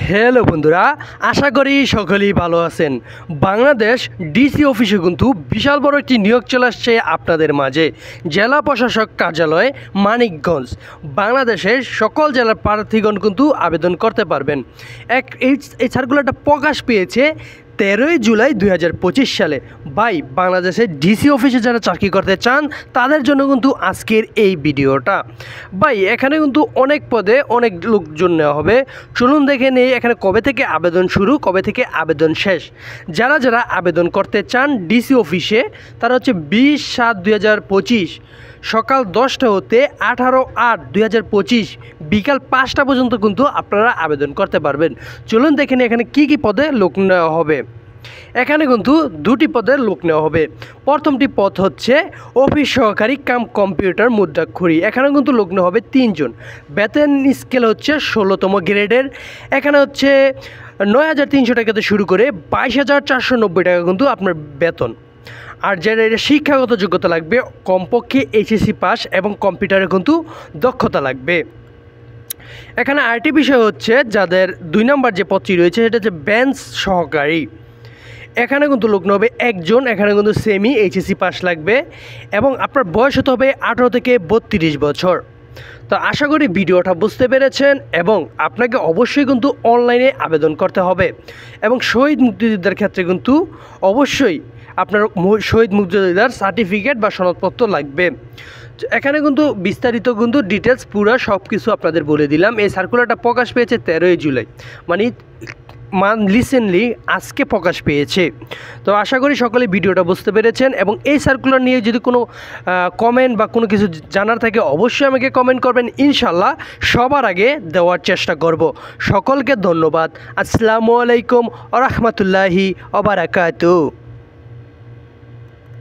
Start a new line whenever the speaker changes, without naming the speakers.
Hello বন্ধুরা, আশা করি সকলেই ভালো আছেন। বাংলাদেশ ডিসি অফিসে কিন্তু বিশাল বড় একটি নিয়োগ চলে আসছে আপনাদের মাঝে। জেলা প্রশাসক কার্যালয় মানিকগঞ্জ। বাংলাদেশের সকল জেলার প্রার্থীগণ কিন্তু আবেদন করতে পারবেন। এই সার্কুলারটা প্রকাশ পেয়েছে 13ই জুলাই 2025 সালে। ভাই, বাংলাদেশের ডিসি অফিসে যারা চাকরি করতে চান তাদের জন্য কিন্তু আজকের এই ভিডিওটা। ভাই, এখানে কিন্তু অনেক পদে অনেক লোকজন নেওয়া হবে। চলুন দেখে নেই এখানে কবে থেকে আবেদন শুরু, কবে থেকে আবেদন শেষ। যারা যারা আবেদন করতে চান ডিসি অফিসে তারা হচ্ছে 20/7/2025 সকাল 10টা হতে 18/8/2025 বিকাল 5টা পর্যন্ত কিন্তু আপনারা আবেদন করতে পারবেন। চলুন দেখে নিই এখানে কী কী পদে লোক নেওয়া হবে। এখানে কিন্তু দুটি পদের লোক নেওয়া হবে। প্রথমটি পদ হচ্ছে অফিস সহকারী কাম কম্পিউটার মুদ্রাক্ষরী। এখানে কিন্তু লোক নেওয়া হবে 3 জন। বেতন স্কেল হচ্ছে 16তম গ্রেডের। এখানে হচ্ছে 9,300 টাকাতে শুরু করে 22,490 টাকা কিন্তু আপনার বেতন। আর যারা এটা শিক্ষাগত যোগ্যতা লাগবে কমপক্ষে এইচএসসি পাস এবং কম্পিউটারে কিন্তু দক্ষতা লাগবে। এখানে আরেকটি বিষয় হচ্ছে যাদের 2 নম্বর যে পদটি রয়েছে সেটা হচ্ছে বেঞ্চ সহকারী। এখানে কিন্তু লোক নেওয়া হবে 1 জন। এখানে কিন্তু সেমি এইচএসসি পাস লাগবে এবং আপনার বয়স হতে হবে 18 থেকে 32 বছর। তো আশা করি ভিডিওটা বুঝতে পেরেছেন এবং আপনাকে অবশ্যই কিন্তু অনলাইনে আবেদন করতে হবে এবং শহীদ মুক্তিযোদ্ধার ক্ষেত্রে কিন্তু অবশ্যই আপনার শহীদ মুক্তিযোদ্ধার সার্টিফিকেট বা সনদপত্র লাগবে। এখানে কিন্তু বিস্তারিত কিন্তু ডিটেলস পুরো সব কিছু আপনাদের বলে দিলাম। এই সার্কুলারটা প্রকাশ পেয়েছে 13ই জুলাই, মানে রিসেন্টলি আজকে প্রকাশ পেয়েছে। তো আশা করি সকলে ভিডিওটা বুঝতে পেরেছেন এবং এই সার্কুলার নিয়ে যদি কোনো কমেন্ট বা কোনো কিছু জানার থাকে অবশ্যই আমাকে কমেন্ট করবেন। ইনশাল্লাহ সবার আগে দেওয়ার চেষ্টা করব। সকলকে ধন্যবাদ। আসসালামু আলাইকুম ওয়া রাহমাতুল্লাহি ওয়া বারাকাতুহু।